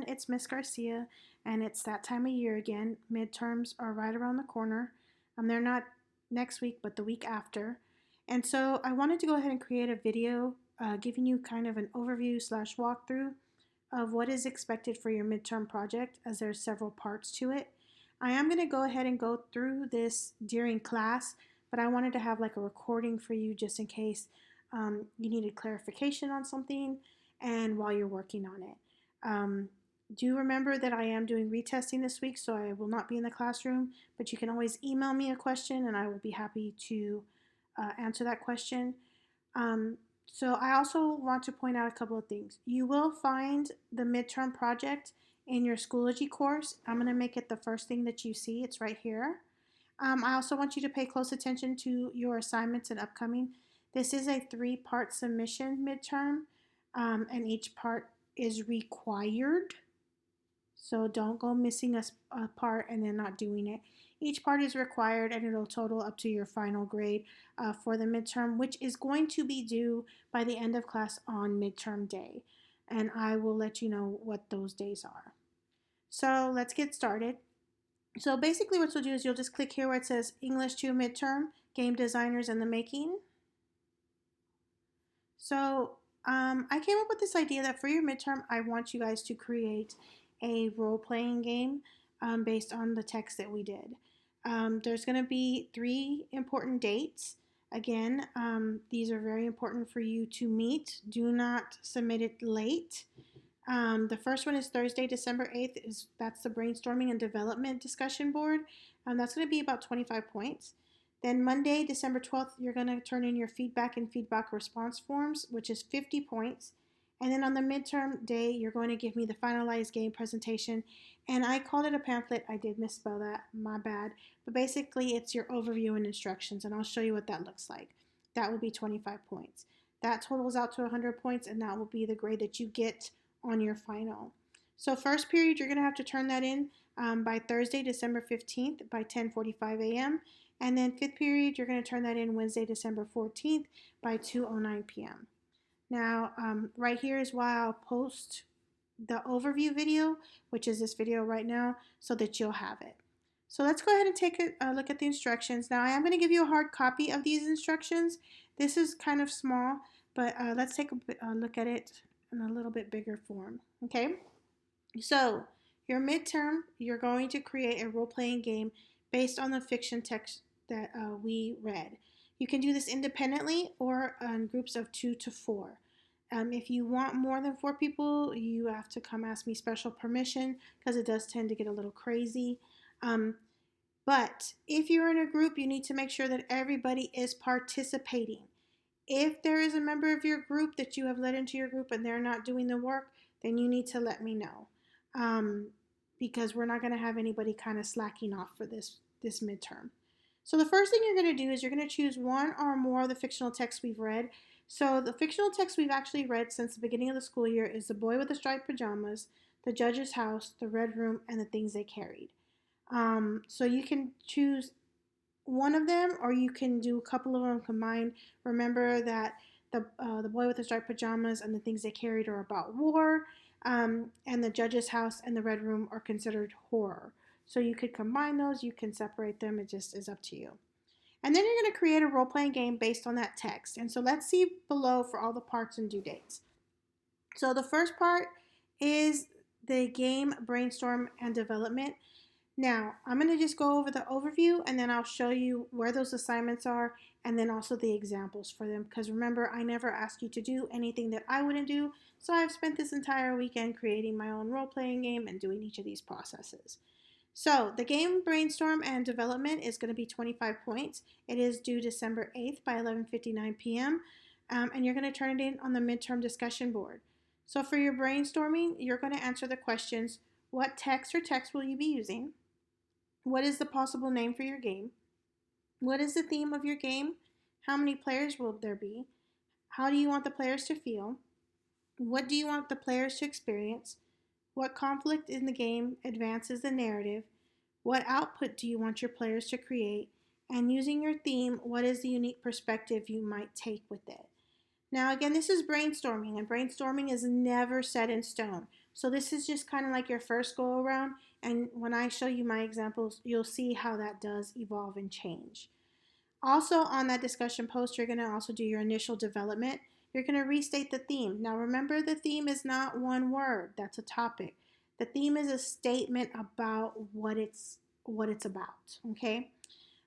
it's Miss Garcia, and it's that time of year again. Midterms are right around the corner. They're not next week, but the week after. And so I wanted to go ahead and create a video giving you kind of an overview slash walkthrough of what is expected for your midterm project, as there's several parts to it. I am going to go ahead and go through this during class, but I wanted to have like a recording for you just in case you needed clarification on something and while you're working on it. Do remember that I am doing retesting this week, so I will not be in the classroom, but you can always email me a question and I will be happy to answer that question. So I also want to point out a couple of things. You will find the midterm project in your Schoology course. I'm going to make it the first thing that you see. It's right here. I also want you to pay close attention to your assignments and upcoming. This is a 3-part submission midterm, and each part is required. So don't go missing a part and then not doing it. Each part is required and it'll total up to your final grade for the midterm, which is going to be due by the end of class on midterm day. And I will let you know what those days are. So let's get started. So basically what you'll do is you'll just click here where it says English 2 midterm, game designers in the making. So I came up with this idea that for your midterm, I want you guys to create a role-playing game based on the text that we did. There's going to be 3 important dates. Again, these are very important for you to meet. Do not submit it late. The first one is Thursday, December 8th. That's the brainstorming and development discussion board. That's going to be about 25 points. Then Monday, December 12th, you're going to turn in your feedback and feedback response forms, which is 50 points. And then on the midterm day, you're going to give me the finalized game presentation. And I called it a pamphlet. I did misspell that. My bad. But basically, it's your overview and instructions. And I'll show you what that looks like. That will be 25 points. That totals out to 100 points, and that will be the grade that you get on your final. So first period, you're going to have to turn that in by Thursday, December 15th by 10:45 a.m. And then 5th period, you're going to turn that in Wednesday, December 14th by 2:09 p.m. Now, right here is why I'll post the overview video, which is this video right now, so that you'll have it. So let's go ahead and take a look at the instructions. Now, I am going to give you a hard copy of these instructions. This is kind of small, but let's take a look at it in a little bit bigger form. Okay? So, your midterm, you're going to create a role-playing game based on the fiction text that we read. You can do this independently or in groups of 2 to 4. If you want more than 4 people, you have to come ask me special permission because it does tend to get a little crazy. But if you're in a group, you need to make sure that everybody is participating. If there is a member of your group that you have let into your group and they're not doing the work, then you need to let me know. Because we're not going to have anybody kind of slacking off for this midterm. So the first thing you're going to do is you're going to choose one or more of the fictional texts we've read. So the fictional text we've actually read since the beginning of the school year is The Boy with the Striped Pajamas, The Judge's House, The Red Room, and The Things They Carried. So you can choose one of them or you can do a couple of them combined. Remember that the Boy with the Striped Pajamas and The Things They Carried are about war, and The Judge's House and The Red Room are considered horror. So you could combine those, you can separate them, it just is up to you. And then you're going to create a role-playing game based on that text. And so let's see below for all the parts and due dates. So the first part is the game brainstorm and development. Now, I'm going to just go over the overview and then I'll show you where those assignments are and then also the examples for them. Because remember, I never asked you to do anything that I wouldn't do. So I've spent this entire weekend creating my own role-playing game and doing each of these processes. So the game brainstorm and development is going to be 25 points. It is due December 8th by 11:59 p.m. And you're going to turn it in on the midterm discussion board. So for your brainstorming, you're going to answer the questions: what text or text will you be using? What is the possible name for your game? What is the theme of your game? How many players will there be? How do you want the players to feel? What do you want the players to experience? What conflict in the game advances the narrative? What output do you want your players to create? And using your theme, what is the unique perspective you might take with it? Now, again, this is brainstorming, and brainstorming is never set in stone. So this is just kind of like your first go around. And when I show you my examples, you'll see how that does evolve and change. Also on that discussion post, you're going to also do your initial development. You're going to restate the theme. Now remember, the theme is not one word. That's a topic. The theme is a statement about what it's about. Okay.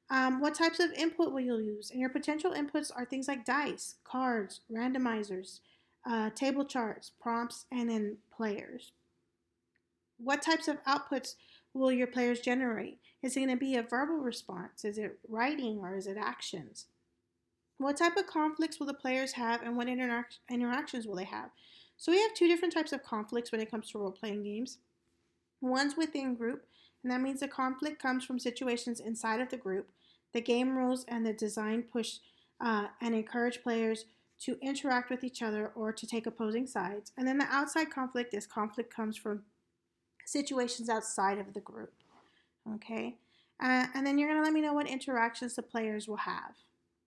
What types of input will you use? And your potential inputs are things like dice, cards, randomizers, table charts, prompts, and then players. What types of outputs will your players generate? Is it going to be a verbal response? Is it writing or is it actions? What type of conflicts will the players have and what interactions will they have? So we have two different types of conflicts when it comes to role playing games. One's within group, and that means the conflict comes from situations inside of the group. The game rules and the design push and encourage players to interact with each other or to take opposing sides. And then the outside conflict is conflict comes from situations outside of the group. Okay? And then you're going to let me know what interactions the players will have.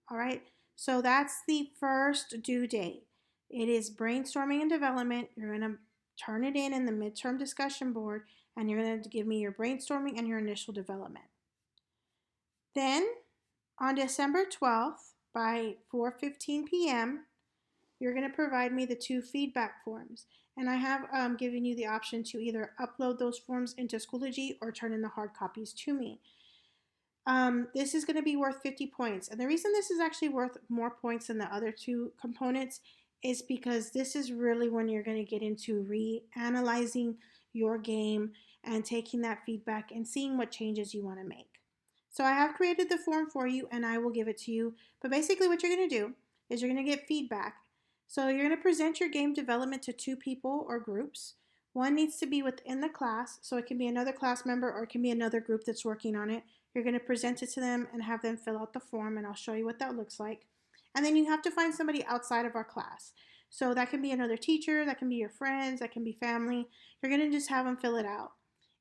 All right? So that's the first due date. It is brainstorming and development. You're going to turn it in the midterm discussion board, and you're going to give me your brainstorming and your initial development. Then on December 12th by 4:15 p.m., you're going to provide me the 2 feedback forms. And I have given you the option to either upload those forms into Schoology or turn in the hard copies to me. This is going to be worth 50 points. And the reason this is actually worth more points than the other 2 components is because this is really when you're going to get into reanalyzing your game and taking that feedback and seeing what changes you want to make. So I have created the form for you and I will give it to you. But basically what you're going to do is you're going to get feedback. So you're going to present your game development to 2 people or groups. One needs to be within the class, so it can be another class member or it can be another group that's working on it. You're going to present it to them and have them fill out the form, and I'll show you what that looks like. And then you have to find somebody outside of our class. So that can be another teacher, that can be your friends, that can be family. You're going to just have them fill it out.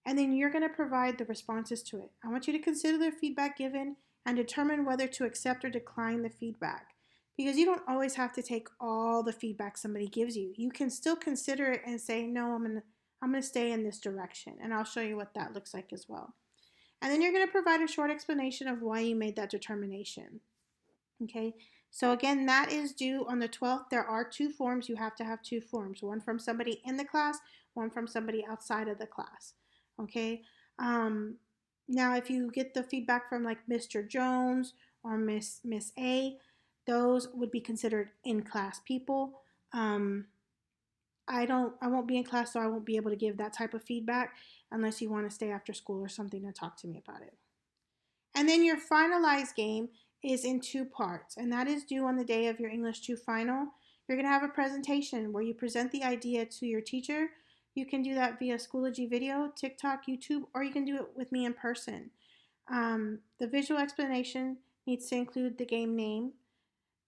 And then you're going to provide the responses to it. I want you to consider the feedback given and determine whether to accept or decline the feedback. Because you don't always have to take all the feedback somebody gives you. You can still consider it and say, no, I'm gonna stay in this direction. And I'll show you what that looks like as well. And then you're gonna provide a short explanation of why you made that determination. Okay, so again, that is due on the 12th. There are 2 forms. You have to have 2 forms, one from somebody in the class, one from somebody outside of the class. Okay, now if you get the feedback from like Mr. Jones or Miss A, those would be considered in-class people. I won't be in class, so I won't be able to give that type of feedback unless you want to stay after school or something to talk to me about it. And then your finalized game is in 2 parts, and that is due on the day of your English 2 final. You're going to have a presentation where you present the idea to your teacher. You can do that via Schoology video, TikTok, YouTube, or you can do it with me in person. The visual explanation needs to include the game name,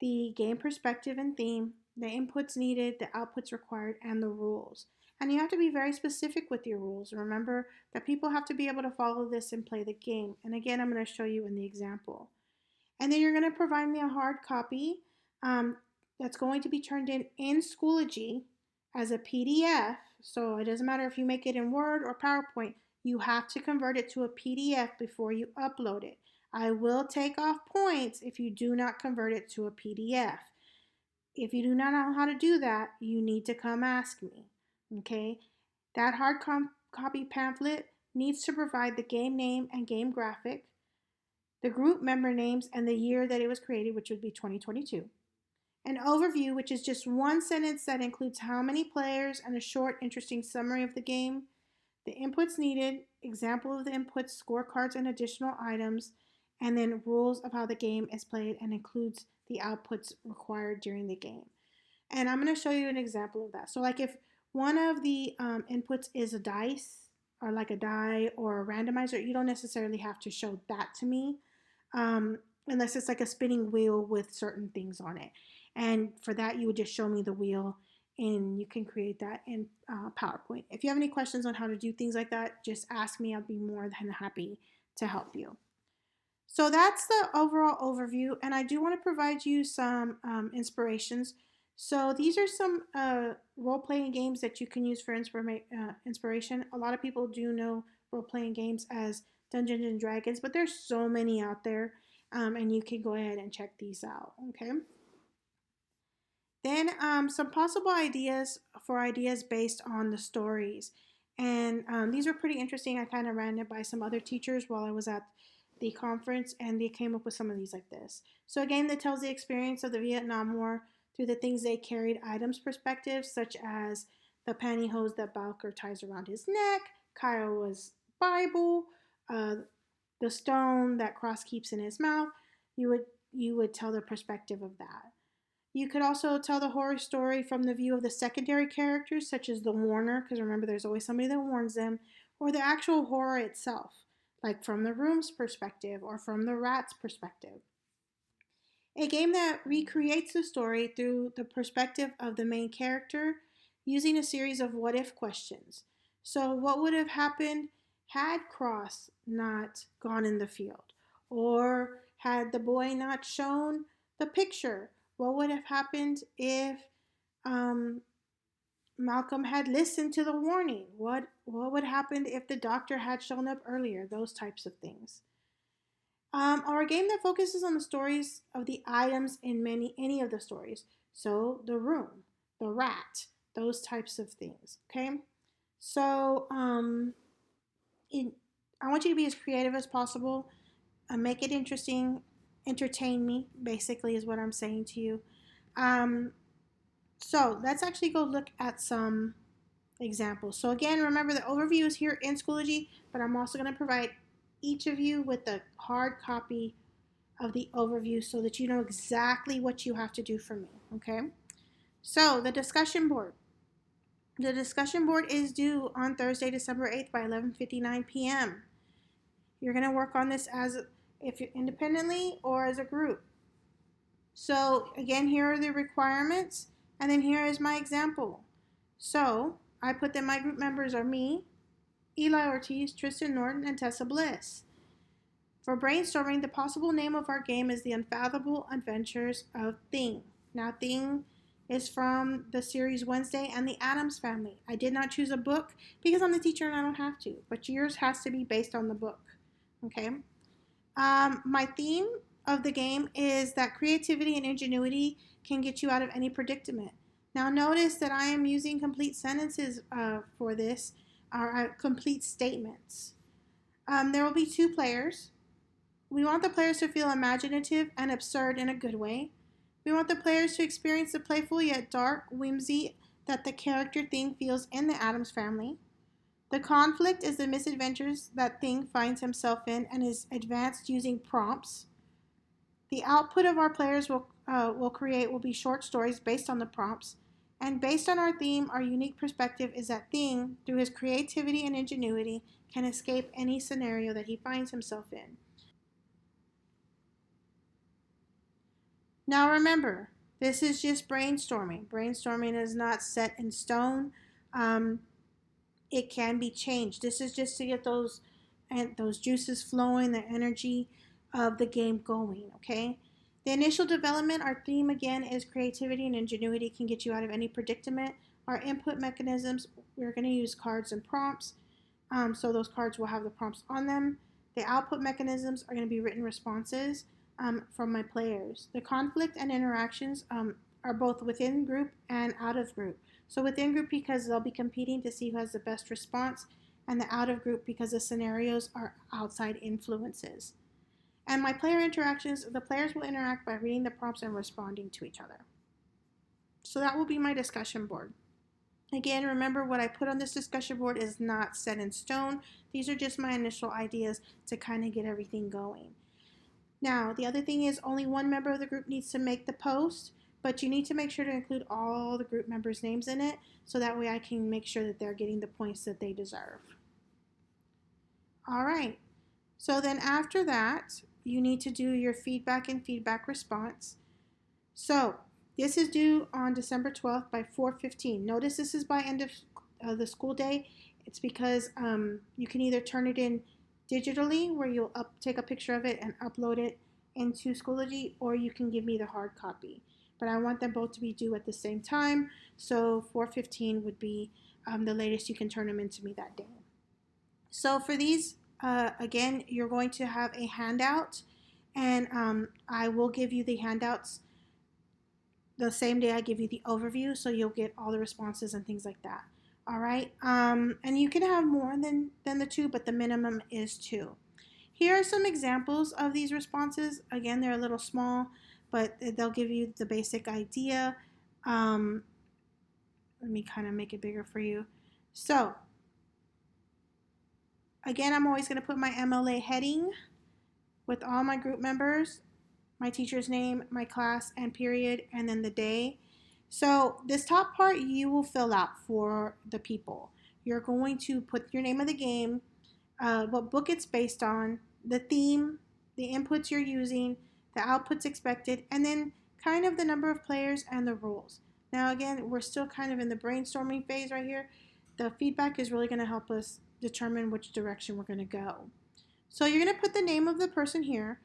the game perspective and theme, the inputs needed, the outputs required, and the rules. And you have to be very specific with your rules. Remember that people have to be able to follow this and play the game. And again, I'm going to show you in the example. And then you're going to provide me a hard copy that's going to be turned in Schoology as a PDF. So it doesn't matter if you make it in Word or PowerPoint. You have to convert it to a PDF before you upload it. I will take off points if you do not convert it to a PDF. If you do not know how to do that, you need to come ask me. Okay? That hard copy pamphlet needs to provide the game name and game graphic, the group member names, and the year that it was created, which would be 2022. An overview, which is just one sentence that includes how many players and a short, interesting summary of the game, the inputs needed, example of the inputs, scorecards, and additional items, and then rules of how the game is played and includes the outputs required during the game. And I'm going to show you an example of that. So like if one of the inputs is a dice or like a die or a randomizer, you don't necessarily have to show that to me unless it's like a spinning wheel with certain things on it. And for that, you would just show me the wheel and you can create that in PowerPoint. If you have any questions on how to do things like that, just ask me. I'll be more than happy to help you. So that's the overall overview, and I do want to provide you some inspirations So these are some role-playing games that you can use for inspiration. A lot of people do know role-playing games as Dungeons and Dragons, but there's so many out there, and you can go ahead and check these out. Okay. Then some possible ideas for ideas based on the stories. And these were pretty interesting. I kind of ran it by some other teachers while I was at the conference, and they came up with some of these like this. So, a game that tells the experience of the Vietnam War through the things they carried, items perspectives, such as the pantyhose that Bowker ties around his neck, Kiowa's Bible, uh, the stone that Cross keeps in his mouth. You would tell the perspective of that. You could also tell the horror story from the view of the secondary characters, such as the warner, because remember, there's always somebody that warns them, or the actual horror itself, like from the room's perspective or from the rat's perspective. A game that recreates the story through the perspective of the main character using a series of what if questions. So, what would have happened had Cross not gone in the field? Or had the boy not shown the picture? What would have happened if um, Malcolm had listened to the warning? What would happen if the doctor had shown up earlier? Those types of things. Or a game that focuses on the stories of the items in any of the stories. So the room, the rat, those types of things. Okay. So in, I want you to be as creative as possible. Make it interesting. Entertain me. Basically, is what I'm saying to you. Um, so let's actually go look at some examples. So again, remember the overview is here in Schoology, but I'm also going to provide each of you with the hard copy of the overview so that you know exactly what you have to do for me, okay? So, the discussion board. The discussion board is due on Thursday, December 8th by 11:59 p.m. You're going to work on this as if you're independently or as a group. So, again, here are the requirements, and then here is my example. So, I put that my group members are me, Eli Ortiz, Tristan Norton, and Tessa Bliss. For brainstorming, the possible name of our game is The Unfathomable Adventures of Thing. Now, Thing is from the series Wednesday and the Addams Family. I did not choose a book because I'm the teacher and I don't have to, but yours has to be based on the book. Okay? My theme of the game is that creativity and ingenuity can get you out of any predicament. Now, notice that I am using complete sentences for this, or complete statements. There will be two players. We want the players to feel imaginative and absurd in a good way. We want the players to experience the playful yet dark whimsy that the character Thing feels in the Addams Family. The conflict is the misadventures that Thing finds himself in and is advanced using prompts. The output of our players will create will be short stories based on the prompts. And based on our theme, our unique perspective is that Thing, through his creativity and ingenuity, can escape any scenario that he finds himself in. Now remember, this is just brainstorming. Brainstorming is not set in stone. Um, it can be changed. This is just to get those juices flowing, the energy of the game going. Okay. The initial development, our theme again is creativity and ingenuity can get you out of any predicament. Our input mechanisms, we're going to use cards and prompts. So those cards will have the prompts on them. The output mechanisms are going to be written responses from my players. The conflict and interactions are both within group and out of group. So within group because they'll be competing to see who has the best response, and the out of group because the scenarios are outside influences. And my player interactions, the players will interact by reading the prompts and responding to each other. So that will be my discussion board. Again, remember what I put on this discussion board is not set in stone. These are just my initial ideas to kind of get everything going. Now, the other thing is only one member of the group needs to make the post, but you need to make sure to include all the group members' names in it so that way I can make sure that they're getting the points that they deserve. All right. So then after that, you need to do your feedback and feedback response. So this is due on December 12th by 4:15. Notice this is by end of the school day. It's because you can either turn it in digitally where you'll take a picture of it and upload it into Schoology, or you can give me the hard copy. but I want them both to be due at the same time. So 4:15 would be the latest you can turn them into me that day. So for these, again, you're going to have a handout, and I will give you the handouts the same day I give you the overview, so you'll get all the responses and things like that. All right, and you can have more than the two, but the minimum is two. Here are some examples of these responses. Again, they're a little small, but they'll give you the basic idea. Um, Let me kind of make it bigger for you. So, again, I'm always going to put my MLA heading with all my group members, my teacher's name, my class and period, and then the day. So this top part you will fill out for the people. You're going to put your name of the game, what book it's based on, the theme, the inputs you're using, the outputs expected, and then kind of the number of players and the rules. Now again, we're still kind of in the brainstorming phase right here. The feedback is really going to help us determine which direction we're going to go. So you're going to put the name of the person here.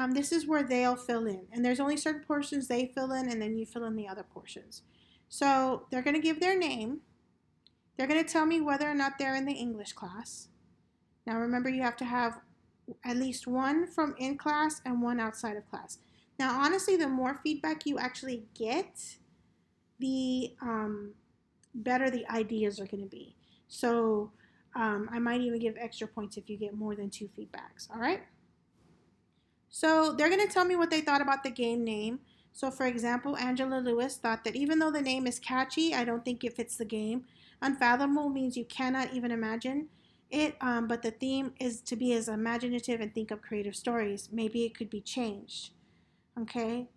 This is where they'll fill in. And there's only certain portions they fill in, and then you fill in the other portions. So they're going to give their name. They're going to tell me whether or not they're in the English class. Now remember, you have to have at least one from in class and one outside of class. Now honestly, the more feedback you actually get, the better the ideas are going to be. So I might even give extra points if you get more than 2 feedbacks. All right. So they're going to tell me what they thought about the game name. So for example, Angela Lewis thought that even though the name is catchy, I don't think it fits the game. Unfathomable means you cannot even imagine it, but the theme is to be as imaginative and think of creative stories. Maybe it could be changed. Okay,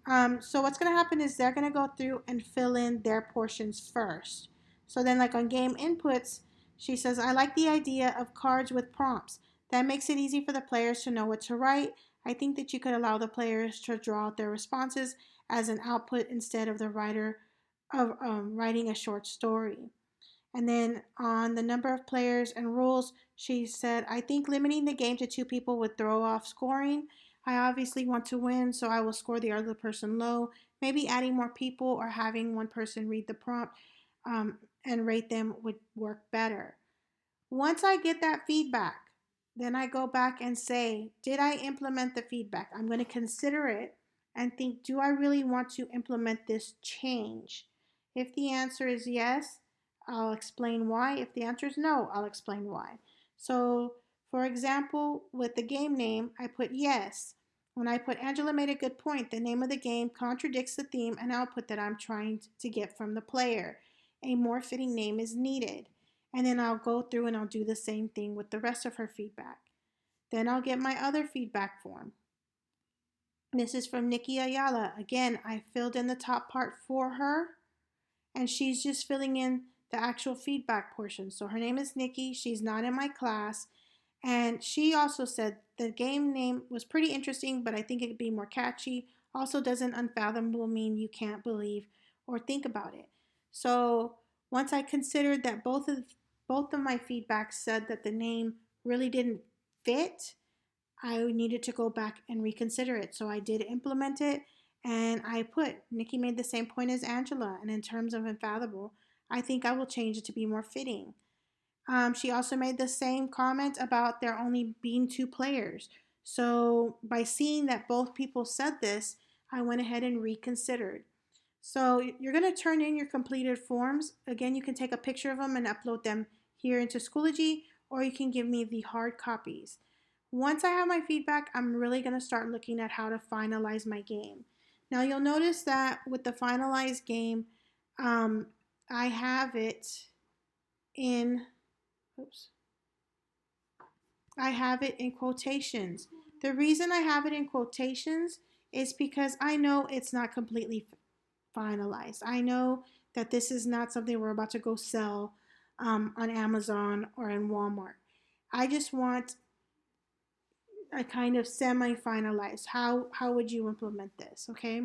so what's going to happen is they're going to go through and fill in their portions first. So then like on game inputs, she says, I like the idea of cards with prompts. That makes it easy for the players to know what to write. I think that you could allow the players to draw out their responses as an output instead of the writer of writing a short story. And then on the number of players and rules, she said, I think limiting the game to 2 people would throw off scoring. I obviously want to win, so I will score the other person low. Maybe adding more people or having one person read the prompt and rate them would work better. Once I get that feedback, then I go back and say, did I implement the feedback? I'm going to consider it and think, do I really want to implement this change? If the answer is yes, I'll explain why. If the answer is no, I'll explain why. So, for example, with the game name, I put yes. When I put Angela made a good point, the name of the game contradicts the theme and output that I'm trying to get from the player. A more fitting name is needed. And then I'll go through and I'll do the same thing with the rest of her feedback. Then I'll get my other feedback form. This is from Nikki Ayala. Again, I filled in the top part for her, and she's just filling in the actual feedback portion. So her name is Nikki. She's not in my class. And she also said the game name was pretty interesting, but I think it could be more catchy. Also, doesn't unfathomable mean you can't believe or think about it. So once I considered that both of my feedback said that the name really didn't fit, I needed to go back and reconsider it. So I did implement it, and I put Nikki made the same point as Angela, and in terms of unfathomable, I think I will change it to be more fitting. She also made the same comment about there only being 2 players. So by seeing that both people said this, I went ahead and reconsidered. So you're going to turn in your completed forms. Again, you can take a picture of them and upload them here into Schoology, or you can give me the hard copies. Once I have my feedback, I'm really going to start looking at how to finalize my game. Now you'll notice that with the finalized game, I have it in, oops, I have it in quotations. The reason I have it in quotations is because I know it's not completely finalized. I know that this is not something we're about to go sell on Amazon or in Walmart. I just want a kind of semi-finalized. How would you implement this? Okay.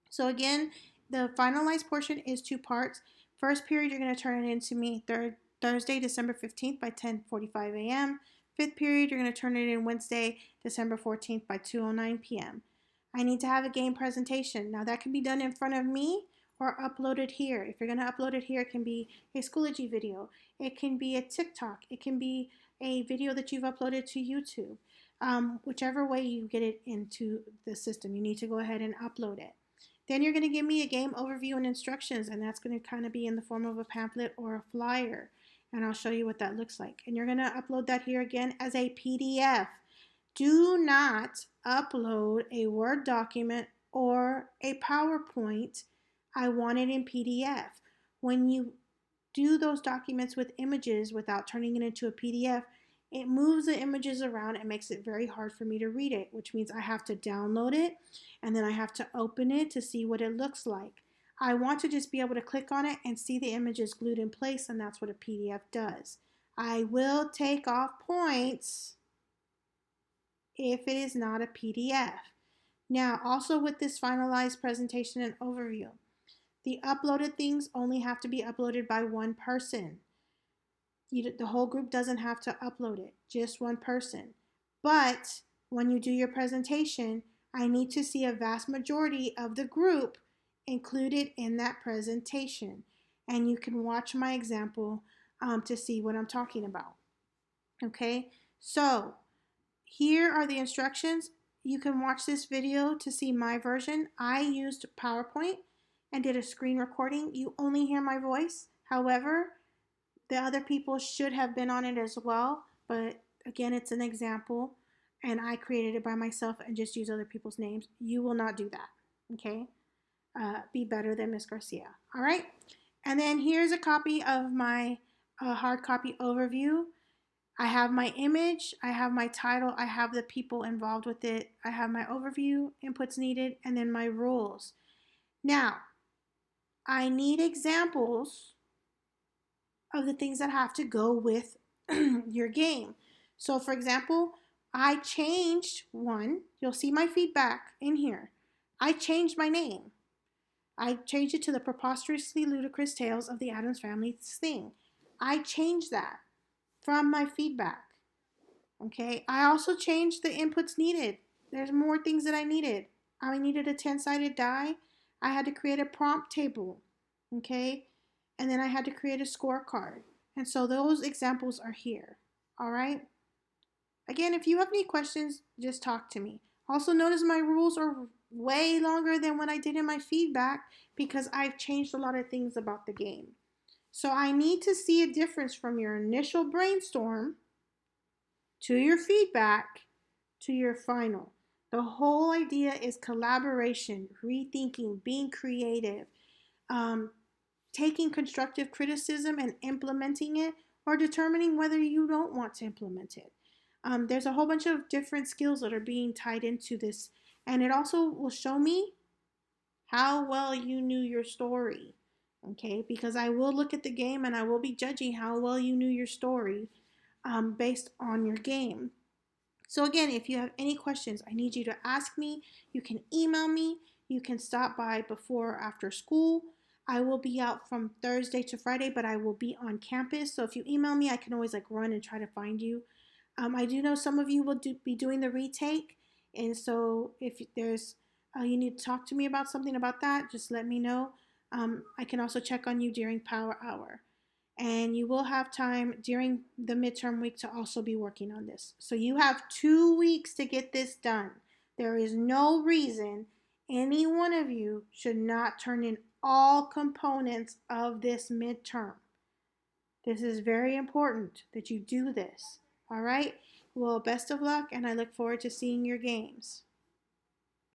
So again, the finalized portion is 2 parts. First period, you're going to turn it into me Thursday, December 15th by 10:45 a.m. Fifth period, you're going to turn it in Wednesday, December 14th by 2:09 p.m. I need to have a game presentation. Now that can be done in front of me or uploaded here. If you're going to upload it here, it can be a Schoology video. It can be a TikTok. It can be a video that you've uploaded to YouTube. Whichever way you get it into the system, you need to go ahead and upload it. Then you're going to give me a game overview and instructions, and that's going to kind of be in the form of a pamphlet or a flyer. And I'll show you what that looks like. And you're going to upload that here again as a PDF. Do not upload a Word document or a PowerPoint. I want it in PDF. When you do those documents with images without turning it into a PDF, it moves the images around and makes it very hard for me to read it, which means I have to download it and then I have to open it to see what it looks like. I want to just be able to click on it and see the images glued in place, and that's what a PDF does. I will take off points if it is not a PDF. Now, also with this finalized presentation and overview, the uploaded things only have to be uploaded by one person. The whole group doesn't have to upload it, just one person. But when you do your presentation, I need to see a vast majority of the group included in that presentation. And you can watch my example to see what I'm talking about. Okay, so here are the instructions. You can watch this video to see my version. I used PowerPoint and did a screen recording. You only hear my voice. However, the other people should have been on it as well, but again, it's an example, and I created it by myself and just use other people's names. You will not do that, okay? Be better than Miss Garcia, all right? And then here's a copy of my hard copy overview. I have my image, I have my title, I have the people involved with it, I have my overview, inputs needed, and then my rules. Now, I need examples of the things that have to go with your game. So for example, I changed one. You'll see my feedback in here. I changed my name. I changed it to the Preposterously Ludicrous Tales of the Addams Family thing. I changed that from my feedback. Okay, I also changed the inputs needed. There's more things that I needed. I needed a 10-sided die. I had to create a prompt table. Okay, and then I had to create a scorecard. And so those examples are here. All right. Again, if you have any questions, just talk to me. Also, notice my rules are way longer than what I did in my feedback because I've changed a lot of things about the game. So I need to see a difference from your initial brainstorm to your feedback to your final. The whole idea is collaboration, rethinking, being creative, taking constructive criticism and implementing it, or determining whether you don't want to implement it. There's a whole bunch of different skills that are being tied into this, and it also will show me how well you knew your story. Okay, because I will look at the game and I will be judging how well you knew your story based on your game. So again, if you have any questions, I need you to ask me. You can email me. You can stop by before or after school. I will be out from Thursday to Friday, but I will be on campus. So if you email me, I can always run and try to find you. I do know some of you will be doing the retake. And so if there's you need to talk to me about something about that, just let me know. I can also check on you during Power Hour. And you will have time during the midterm week to also be working on this. So you have 2 weeks to get this done. There is no reason any one of you should not turn in all components of this midterm. This is very important that you do this. All right? Well, best of luck, and I look forward to seeing your games.